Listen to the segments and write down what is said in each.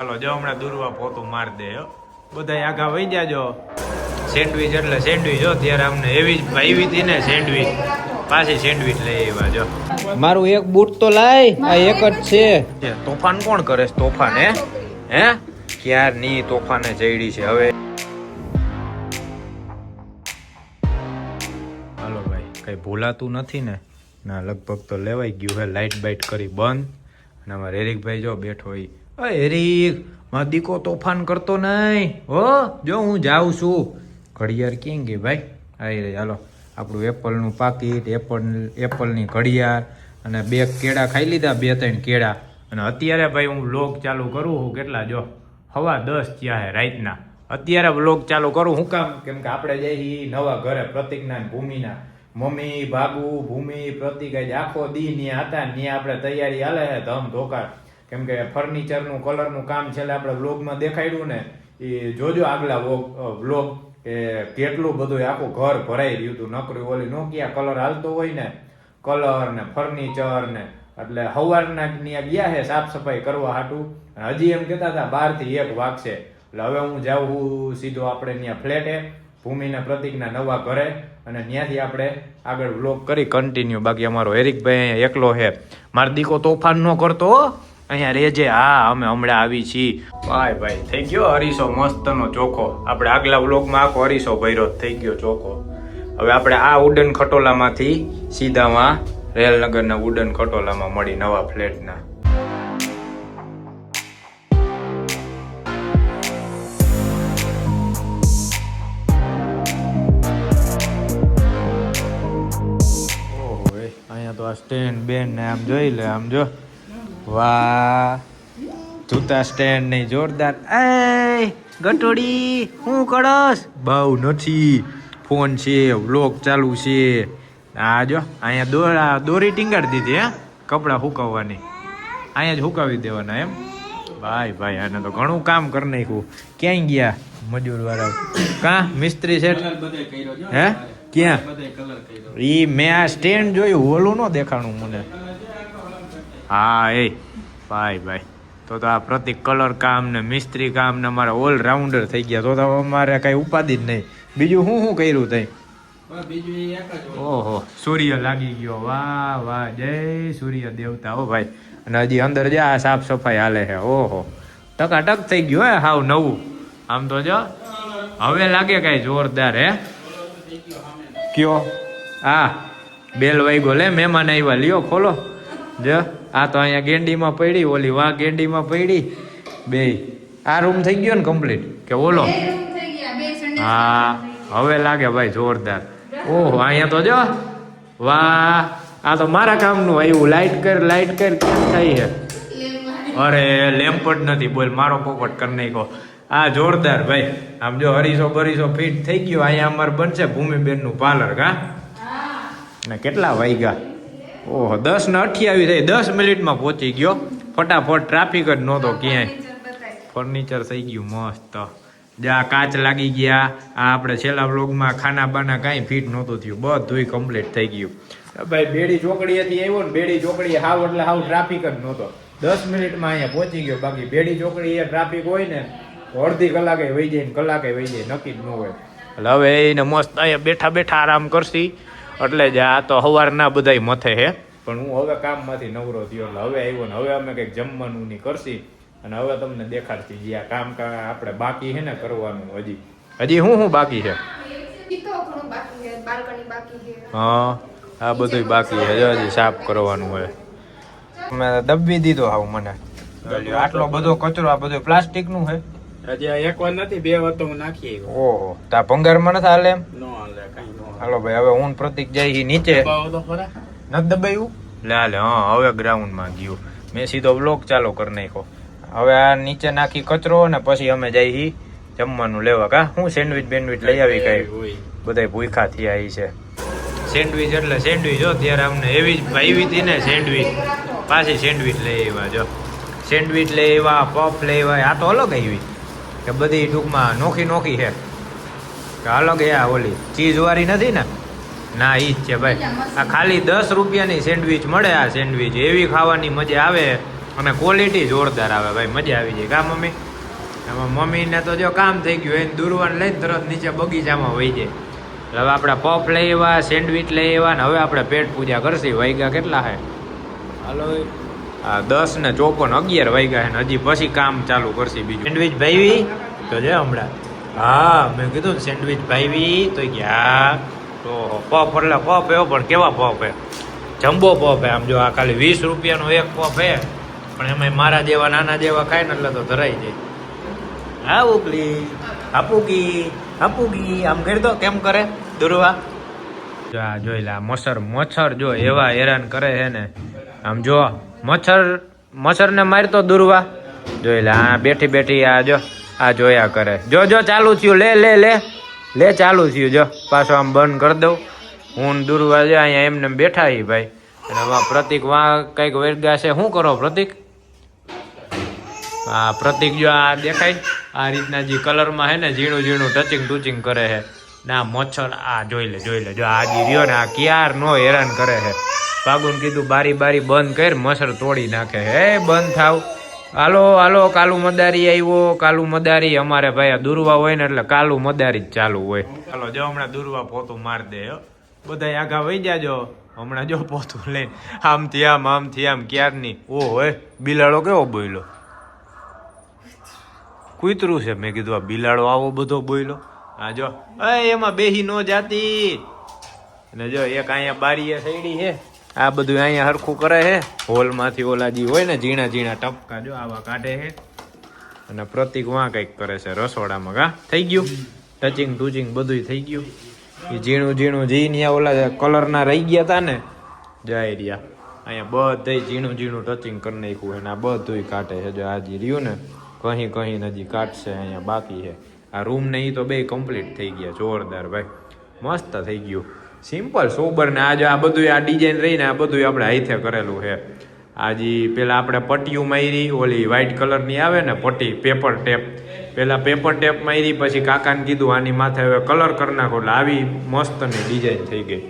ચાલો જો હમણાં દુર્વા પોતું માર દે બધા આગા વહી જાજો. સેન્ડવીચ એટલે સેન્ડવીચ જો ત્યારે અમને એવી જ ભાવી હતી ને સેન્ડવીચ, પાછી સેન્ડવીચ લઈ આવ્યા જો. મારું એક બૂટ તો લાય, આ એક જ છે. તોફાન કોણ કરે છે? તોફાન હે ક્યાર ની તોફાને ચડી છે હવે. હાલો ભાઈ, કઈ ભૂલાતું નથી ને? ના, લગભગ તો લેવાઈ ગયું હે. લાઈટ બાઈટ કરી બંધ અને અમારે હેરિકભાઈ જો બેઠો હોય. હેરિક, મારો દીકો તોફાન કરતો નહીં હો. જો હું જાઉં છું. ઘડિયાળ ક્યાં ગઈ ભાઈ? આવી રહી. હાલો, આપણું એપલનું પાકીટ, એપલની ઘડિયાળ અને 2 કેળા ખાઈ લીધા, 2-3 કેળા. અને અત્યારે ભાઈ હું વ્લોગ ચાલુ કરું છું. કેટલા જો 10:15 થયા હે રાતના. અત્યારે વ્લોગ ચાલુ કરું. શું કામ? કેમ કે આપણે જઈએ નવા ઘરે પ્રતિકના ભૂમિના. મમ્મી, ભાગુ, ભૂમિ, પ્રતિક આખો દી ન્યા હતા. ન્યા આપણે તૈયારી હાલે છે ધમ ધોકાર. કેમ કે ફર્નિચરનું કલરનું કામ છેલ્લે આપણે વ્લોગમાં દેખાડ્યું ને, એ જોજો આગલા વ્લોગ કે કેટલું બધું આખું ઘર ભરાઈ રહ્યું હતું. નકરી ઓલી નોકિયા કલર હાલતો હોય ને, કલર ને ફર્નિચર ને, એટલે સવારના ત્યાં ગયા છે સાફ સફાઈ કરવા હાટું. હજી એમ કહેતા હતા 12 થી 1 વાગશે. એટલે હવે હું જાઉં સીધો આપણે ત્યાં ફ્લેટે, ભૂમિના પ્રતિકના નવા ઘરે, અને ત્યાંથી આપણે આગળ વ્લોગ કરી કન્ટિન્યુ. બાકી અમારો હેરિકભાઈ અહીંયા એકલો છે. મારો દીકો તોફાન ન કરતો અહીંયા રેજે. હા, અમે હમણાં આવી છીએ. ભાઈ થઈ ગયો અરીસો મસ્તનો ચોખ્ખો. આપણે આગલા વ્લોગમાં આખો અરીસો ભર્યો થઈ ગયો ચોખ્ખો. હવે આપણે આ વુડન ખટોલામાંથી સીધામાં રેલનગરના વુડન ખટોલામાં મળી નવા ફ્લેટના. ઓહો, અહીંયા તો આ સ્ટેન્ડ બેન્ડ ને આમ જોઈ લે. આમ જો, વાહ, જૂતા સ્ટેન્ડ નહીં જોરદાર. એ ગટોડી હું કરસ? બહુ નથી, ફોન છે, વ્લોગ ચાલુ છે. આ જો અહીંયા દોરી ટીંગાડી દીધી હે કપડાં સુકવવાની. અહીંયા જ સુકાવી દેવાના એમ. ભાઈ આને તો ઘણું કામ કરી નાખ્યું. ક્યાંય ગયા મજૂર વાળા? કાં મિસ્ત્રી સેટ હે? ક્યાં? ઈ મેં આ સ્ટેન્ડ જોયું, ઓલું ન દેખાણું મને. હા એ ભાઈ તો આ પ્રતિક કલર કામ ને મિસ્ત્રી કામ ને અમારા ઓલરાઉન્ડર થઈ ગયા. તો અમારે કઈ ઉપાધિ જ નહીં. બીજું શું કર્યું તઈ? ઓહો, સૂર્ય લાગી ગયો. વાહ, જય સૂર્ય દેવતા હો ભાઈ. અને હજી અંદર જા સાફ સફાઈ હાલે છે. ઓહો, ટકાટક થઈ ગયું હે, હાવ નવું. આમ તો જો હવે લાગે કઈ જોરદાર હે. કયો? હા, બેલ વાગ્યો. લે મહેમાન આવ્યા, લ્યો ખોલો. જો આ તો અહીંયા ગેંડીમાં પડી, ઓલી વાં ગેંડીમાં પડી. બે આ રૂમ થઈ ગયો ને કમ્પ્લીટ કે ઓલો? હા, હવે લાગે ભાઈ જોરદાર. ઓહો, અહીંયા તો જો વાહ, આ તો મારા કામનું આવ્યું. લાઈટ કર કેમ થાય છે? અરે લેમ્પ જ નથી, બોલ, મારો પોપટ કરી નાખ્યો. આ જોરદાર ભાઈ. આમ જો હરીસો બરીસો ફિટ થઈ ગયો. અહીંયા અમારે બનશે ભૂમિબેનનું પાર્લર. કા ને કેટલા વાગ્યા? ઓહો, 10:28 થઈ. 10 મિનિટમાં પહોંચી ગયો ફટાફટ. ટ્રાફિક જ નહોતો ક્યાંય. ફર્નિચર થઈ ગયું મસ્ત. જ્યાં કાચ લાગી ગયા. આ આપણે છેલ્લા વ્લોગમાં ખાના બાના કાંઈ ફિટ નહોતું થયું, બધું કમ્પ્લીટ થઈ ગયું. ભાઈ બેડી ચોકડીએથી આવ્યો ને, બેડી ચોકડી હાવ એટલે હાવ ટ્રાફિક જ નહોતો. 10 મિનિટમાં અહીંયા પહોંચી ગયો. બાકી બેડી ચોકડી એ ટ્રાફિક હોય ને અડધી કલાકે વહી જાય ને કલાકે વહી જાય, નક્કી જ ન હોય. એટલે હવે એને મસ્ત અહીંયા બેઠા આરામ કરશી. એટલે જ આ તો સવારના બધાય મથે હે. પણ હું હવે કામમાંથી નવરો થયો એટલે હવે આવ્યો ને હવે અમે કંઈક જમવાનું ની કરશી. અને હવે તમને દેખાડતી જે આ કામ આપણે બાકી છે ને કરવાનું. હજી શું બાકી છે? હા, આ બધું બાકી છે. હજી સાફ કરવાનું હોય. મેં દબી દીધો હાવ મને. આટલો બધો કચરો, આ બધો પ્લાસ્ટિક નું છે. હજી એક વાર નથી, 2 વાર તો હું નાખી આવ્યો. ઓહો, તા ભંગારમાં નથી હાલે એમ? નો હાલે, કઈ નો. હાલો ભાઈ, હવે હું પ્રતિક જાય નીચે. નથી દબાયું? લે હા, હવે ગ્રાઉન્ડ માં ગયું. મેં સીધો બ્લોક ચાલુ કરી નાખ્યો. હવે આ નીચે નાખી કચરો ને પછી અમે જઈ જમવાનું લેવા. કા હું સેન્ડવીચ બેન્ડવીચ લઈ આવી કઈ બધા ભૂખા થયા છે. સેન્ડવીચ એટલે સેન્ડવીચ જો ત્યારે અમને એવી જ ભાવી હતી ને સેન્ડવીચ, પાછી સેન્ડવીચ લઈ આવ્યા. જો સેન્ડવીચ લઈ આવ્યા, પફ લઈ આવ્યા. આ તો અલગ આવી કે બધી ટૂંકમાં નોખી છે કે અલગ. આ ઓલી ચીઝ વાળી નથી ને? ના, ઈ જ છે ભાઈ. આ ખાલી 10 રૂપિયાની સેન્ડવીચ મળે. આ સેન્ડવીચ એવી ખાવાની મજા આવે અને ક્વોલિટી જોરદાર આવે ભાઈ, મજા આવી જાય કા મમ્મી? એમાં મમ્મીને તો જો કામ થઈ ગયું, એને દુરવાન લઈને તરત નીચે બગીચામાં વહી જાય. હવે આપણે પફ લઈ આવ્યા, સેન્ડવિચ લઈ આવ્યા ને હવે આપણે પેટ પૂજા કરશી. વાગ્યા કેટલા હે? હાલો 10:54, 11 વાગ્યા છે ને હજી પછી કામ ચાલુ કરશી બીજું. સેન્ડવિચ ભાઈ તો છે હમણાં. હા મેં કીધું ને સેન્ડવિચ ભાઈ તો ગયા. તો પફ એટલે પફ એવો, પણ કેવા પફ હે? જમ્બો પફ હે. આમ જો આ ખાલી 20 રૂપિયાનો એક પફ હે, પણ એમાં મારા જેવા નાના જેવા ખાય ને એટલે તો ધરાઈ જાય. હા ઉકલી હાપુગી આમ કરી દો. કેમ કરે દુર્વા? આ જોઈ લે મચ્છર જો એવા હેરાન કરે છે ને. આમ જો મચ્છર ને મારતો દુર્વા જોઈ લે. આ બેઠી આ જો આ જોયા કરે. જો ચાલુ થયું. લે ચાલુ થયું. જો પાછો આમ બંધ કરી દઉં. હું દુર્વા જો અહીંયા એમને બેઠા હી ભાઈ. અને આમાં પ્રતિક વાં કઈક વેરગા છે. શું કરો પ્રતિક? હા પ્રતિક જો આ દેખાય આ રીતના જે કલરમાં હે ને ઝીણું ટચિંગ કરે છે. ના મચ્છર આ જોઈ લે જો આ જે રહ્યો ને આ ક્યાર નો હેરાન કરે છે. પાગુન કીધું બારી બંધ કર, મચ્છર તોડી નાખે. હે બંધ થાવ. હાલો કાલુ મદારી આવ્યો. કાલુ મદારી અમારે ભાઈ દુર્વા હોય ને એટલે કાલુ મદારી જ ચાલુ હોય. હાલો જો હમણાં દુર્વા પોતું માર દે. બધા આગા વહી જાજો. હમણાં જો પોતું લઈને આમથી આમ ક્યારની. ઓહો બિલાડો કેવો બોયલો. કૂતરું છે. મેં કીધું આ બિલાડો આવો બધો બોયલો. હા જો એમાં બેહી નો જાતી. અને જો એક અહીંયા બારીએ સૈડી છે. આ બધું અહીંયા હરખું કરે છે. હોલમાંથી ઓલા જે હોય ને ઝીણા ટપકા જો આવા કાઢે છે. અને પ્રતિક વાં કંઈક કરે છે રસોડામાં. કા થઈ ગયું ટચિંગ બધું થઈ ગયું. એ ઝીણું ઝીણિયા ઓલા કલરના રહી ગયા હતા ને જાય રહ્યા. અહીંયા બધે ઝીણું ટચિંગ કરી નાખ્યું છે. ને આ બધું કાઢે છે. જો આ જે રહ્યું ને કહી હજી કાઢશે. અહીંયા બાકી છે. આ રૂમ ને એ તો બે કમ્પ્લીટ થઈ ગયા. જોરદાર ભાઈ, મસ્ત થઈ ગયું. સિમ્પલ સોબર ને આ બધું આ ડિઝાઇન રહીને આ બધું આપણે હાથે કરેલું છે. આ જે પેલા આપણે પટ્ટીઓ મારી ઓલી વ્હાઈટ કલરની આવે ને પટ્ટી પેપર ટેપ, પેલા પેપર ટેપ મારી પછી કાકાને કીધું આની માથે હવે કલર કરી નાખો એટલે આવી મસ્તની ડિઝાઇન થઈ ગઈ.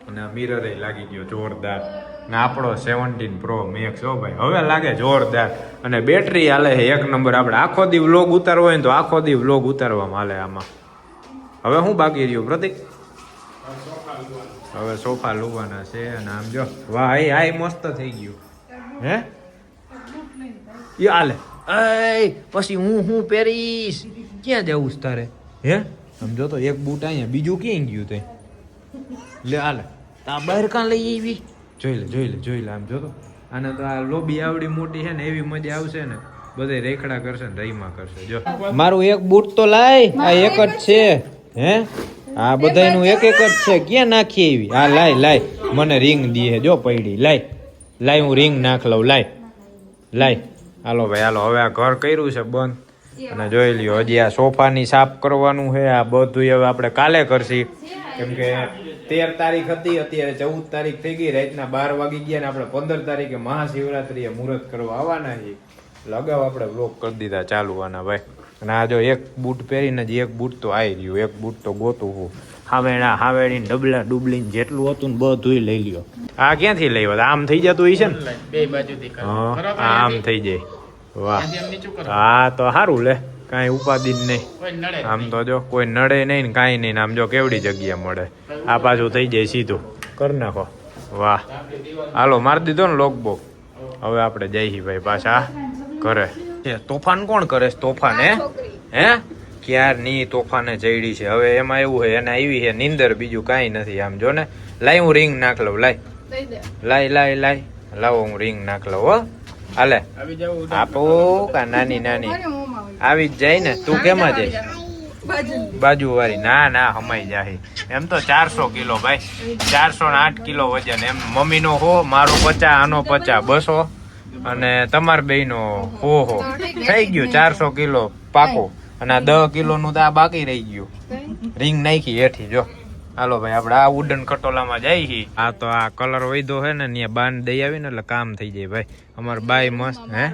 અને આ મિરરે લાગી ગયો જોરદાર. ને આપણો 17 Pro Max હો ભાઈ, હવે લાગે જોરદાર. અને બેટરી હાલે છે 1 નંબર. આપણે આખો દી વ્લોગ ઉતારવો હોય ને તો આખો દી વ્લોગ ઉતારવામાં હાલે આમાં. હવે શું બાકી રહ્યું પ્રતિક? હવે સોફા લુવાના છે. અને આમ જો વાહ આ મસ્ત થઈ ગયું. હે હાલે પછી હું પહેરીશ. ક્યાં જવું છે તારે? હે આમ જો તો એક બૂટ અહીંયા, બીજું ક્યાં ગયું તે? લે હાલે તા બહાર કાં લઈ આવી? જોઈ લે આમ જો તો. આને તો આ લોબી આવડી મોટી છે ને એવી મજા આવશે ને. બધે રેખડા કરશે ને રહીમાં કરશે. જો મારું એક બૂટ તો લાય. આ એક જ છે. હે આ બધાયનું એક જ છે. ક્યાં નાખી આવી? હા લાય મને રિંગ દીએ જો પડી. લાય હું રિંગ નાખ લઉં. લાય હાલો ભાઈ હાલો. હવે આ ઘર કર્યું છે બંધ. અને જોઈ લ્યો હજી આ સોફાની સાફ કરવાનું છે. આ બધું હવે આપણે કાલે કરશી. કેમ કે 13 તારીખ હતી, અત્યારે 14 તારીખ થઈ ગઈ. રાતના 12 વાગી ગયા ને આપણે 15 તારીખે મહાશિવરાત્રીએ મુહૂર્ત કરવા આવવાના છીએ. અગાઉ આપણે વ્લોગ કરી દીધા ચાલવાના ભાઈ. અને આ જો એક બૂટ પહેરીને જ એક બૂટ તો આવી રહ્યું. એક બૂટ તો ગોતું હું હાવેડી ડબલા ડુબલીને જેટલું હતું ને બધું લઈ લ્યો. આ ક્યાંથી લઈ આમ થઈ જતું હોય છે ને બે બાજુથી આમ થઈ જાય. વાહ હા તો સારું લે. કાંઈ ઉપાધિ જ નહીં. આમ તો જો કોઈ નડે નહીં ને કાંઈ નહીં. આમ જો કેવડી જગ્યા મળે. આ પાછું થઈ જાય સીધું. કરી નાખો. વાહ હાલો મારી દીધો ને લોક બોક. હવે આપણે જઈએ ભાઈ પાછા ઘરે. તોફાન કોણ કરે છે? તોફાન હે ક્યારની તોફાને ચડી છે. હવે એમાં એવું છે એને આવી છે નીંદર, બીજું કાંઈ નથી. આમ જો ને લાય હું રિંગ નાખ લઉં. લાય લાવો હું રિંગ નાખ લઉં. હો હાલે આપો કા નાની આવી જ જાય ને. તું કેમાં જઈશ? બાજુ વાળી? ના હમાઈ જાય. એમ તો 400 કિલો ભાઈ, 408 કિલો વજન. એમ મમ્મીનો હો, મારો 50, આનો 50, 200 અને તમાર બેયનો હો થઈ ગયું 400 કિલો પાકો. અને આ 10 કિલોનું તો આ બાકી રહી ગયું. રિંગ નાખી હેઠી જો. હાલો ભાઈ આપણે આ વુડન ખટોલામાં જઈએ. આ તો આ કલર વૈધો છે ને ત્યાં બાંધ દઈ આવી ને એટલે કામ થઈ જાય ભાઈ. અમારે બાય મસ્ત હે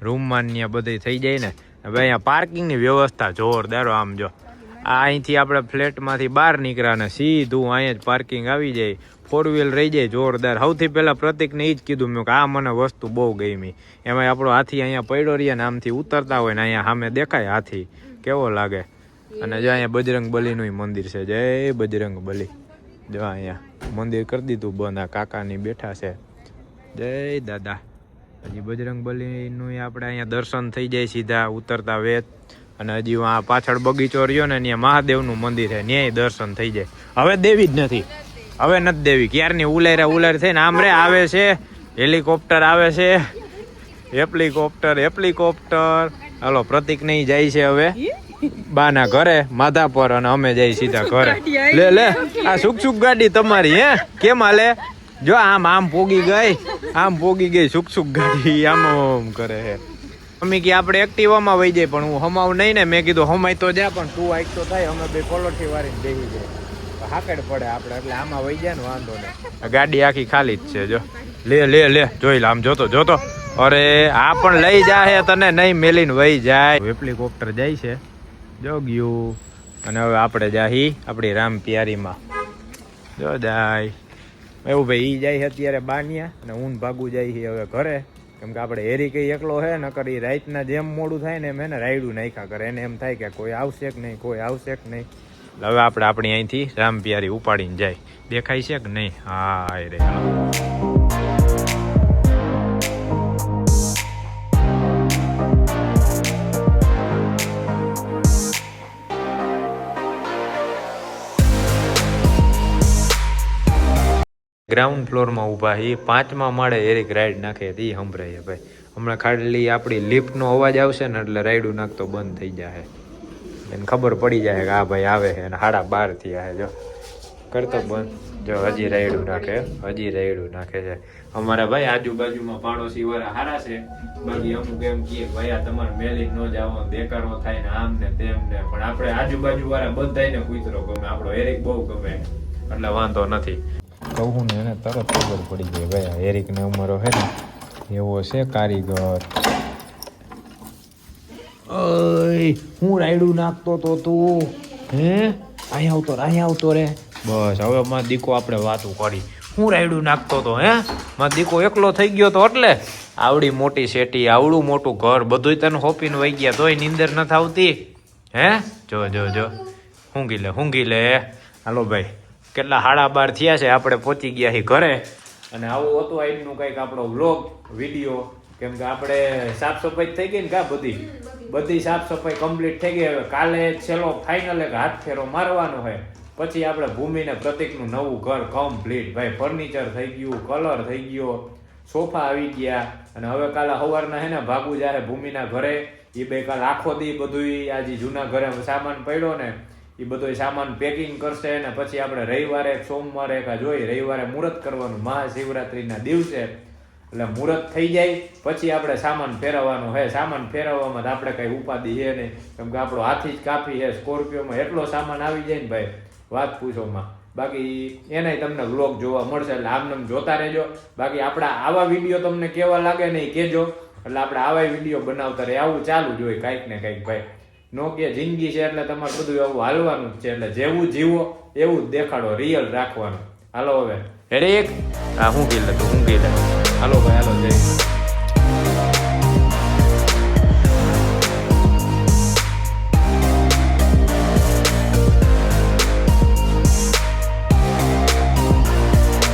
રૂમમાં ત્યાં બધે થઈ જાય ને ભાઈ. અહીંયા પાર્કિંગની વ્યવસ્થા જોરદાર. આમ જો આ અહીંથી આપણે ફ્લેટમાંથી બહાર નીકળ્યા ને સીધું અહીંયા જ પાર્કિંગ આવી જાય, 4 વ્હીલ રહી જાય જોરદાર. સૌથી પહેલા પ્રતિકને એ જ કીધું મેં કે આ મને વસ્તુ બહુ ગમી. એમાં આપણો હાથી અહીંયા પડ્યો રહીએ ને આમથી ઉતરતા હોય ને અહીંયા સામે દેખાય હાથી, કેવો લાગે. અને જો અહીંયા બજરંગ બલીનું મંદિર છે, જય બજરંગ બલી. જો અહીંયા મંદિર કરી દીધું બંધ, આ કાકાની બેઠા છે, જય દાદા. હજી બજરંગ બલીનું આપણે અહીંયા દર્શન થઈ જાય સીધા ઉતરતા વેત. અને હજી આ પાછળ બગીચો રહ્યો ને ત્યાં મહાદેવનું મંદિર છે, ત્યાંય દર્શન થઈ જાય. હવે દેવી જ નથી, હવે નથી દેવી, ક્યારની ઉલાર થઈને આમ રે આવે છે. હેલિકોપ્ટર આવે છે, હેલિકોપ્ટર. હાલો પ્રતિક નહીં જાય છે હવે બાના ઘરે માધા પર, અને અમે જઈ સીધા ઘરે. લે આ સુખ ગાડી તમારી હે કેમ હાલે? જો આમ પોગી ગઈ સુખ ગાડી આમ કરે હે. મમ્મી કે આપણે એક્ટિવામાં વહી જાય, પણ હું હમાવ નહીં ને. મેં કીધું હમાય તો જા, પણ તું આઈક તો થાય. અમે બે કોલોઠી વાળીને બેસી જાય, હાકડ પડે આપણે, એટલે આમાં વહી જાય ને વાંધો નહીં. ગાડી આખી ખાલી જ છે. જો લે જોઈ લે, આમ જોતો અરે આ પણ લઈ જાય તને નહીં મેલીને વહી જાય. હેલિકોપ્ટર જાય છે, જો ગયું. અને હવે આપણે જાહી આપણી રામ પ્યારીમાં, જો જાય એવું ભાઈ. ઈ જાય અત્યારે બાનિયા અને ઊન ભાગું જાય છે હવે ઘરે, કેમ કે આપણે હેરી કઈ એકલો હે ન કરી રાતના જેમ મોડું થાય ને એમ એને રાયડું નાખ્યા કરે. એને એમ થાય કે કોઈ આવશે કે નહીં. હવે આપણે આપણી અહીંથી રામ પ્યારી ઉપાડીને જાય. દેખાય છે કે નહીં? હા રે. ગ્રાઉન્ડ ફ્લોરમાં ઊભા એ 5મા માળે એરિક રાઈડ નાખે એ સંભળાય ભાઈ. હમણાં ખાલી આપણી લિફ્ટનો અવાજ આવશે ને એટલે રાઈડું નાખતો બંધ થઈ જાય, એને ખબર પડી જાય કે આ ભાઈ આવે છે. અને 12:30 થયા જો કરતો બંધ. જો હજી રાઈડું નાખે છે. અમારા ભાઈ આજુબાજુમાં પાડોશી વાળા હારા છે, બાકી અમુક એમ કહે ભાઈ આ તમારે મેલી ન જાવ, બેકારો થાય ને આમ ને તેમ ને. પણ આપણે આજુબાજુ વાળા બધાને કૂતરો ગમે, આપણો એરિક બહુ ગમે, એટલે વાંધો નથી. કહું ને એને તરત ખબર પડી જાય ભાઈ એરિક ને ઉમરો હે ને એવો છે કારીગર. હું રાયડું નાખતો તો તું હે? અહીંયા આવતો રે. બસ હવે માં દીકો આપણે વાતું કરી. હું રાયડું નાખતો તો હે? માં દીકો એકલો થઈ ગયો તો એટલે આવડી મોટી શેટી, આવડું મોટું ઘર, બધું તને હોપીને વહી ગયા તોય નીંદર નથી આવતી હે? જો હુંગી લે. હાલો ભાઈ, કેટલા 12:30 થયા છે, આપણે પહોંચી ગયા છીએ ઘરે. અને આવું હતું આજનું કંઈક આપણો વ્લોગ વિડીયો, કેમ કે આપણે સાફ સફાઈ થઈ ગઈ ને કા બધી સાફ સફાઈ કમ્પ્લીટ થઈ ગઈ. હવે કાલે છેલ્લો ફાઇનલ એક હાથ ફેરો મારવાનો હોય, પછી આપણે ભૂમિને પ્રતિકનું નવું ઘર કમ્પ્લીટ ભાઈ. ફર્નિચર થઈ ગયું, કલર થઈ ગયો, સોફા આવી ગયા. અને હવે કાલે સવારના હે ને ભાગવું જ્યારે ભૂમિના ઘરે, એ બે કાલે આખો દી બધું આજે જૂના ઘરે સામાન પડ્યો ને એ બધો સામાન પેકિંગ કરશે. ને પછી આપણે રવિવારે સોમવારે રવિવારે મુહૂર્ત કરવાનું મહાશિવરાત્રીના દિવસે, એટલે મુહૂર્ત થઈ જાય પછી આપણે સામાન ફેરવવાનું હે. સામાન ફેરવવામાં આપણે કઈ ઉપાધિ છે નહીં, કેમ કે આપણો હાથી જ કાફી છે. સ્કોર્પિયોમાં એટલો સામાન આવી જાય ને ભાઈ વાત પૂછોમાં. બાકી એનાય તમને વ્લોગ જોવા મળશે, એટલે આમ જોતા રહેજો. બાકી આપણા આવા વિડીયો તમને કેવા લાગે ને એ કહેજો, એટલે આપણે આવા વિડીયો બનાવતા રહે. આવું ચાલુ જ હોય કાંઈક ને કાંઈક ભાઈ. નો કે જિંદગી છે એટલે તમારે બધું એવું હાલવાનું જ છે, એટલે જેવું જીવો એવું જ દેખાડો, રિયલ રાખવાનું. હાલો હવે હેરેક હું ગઈ લે હાલો ભાઈ, હાલો જય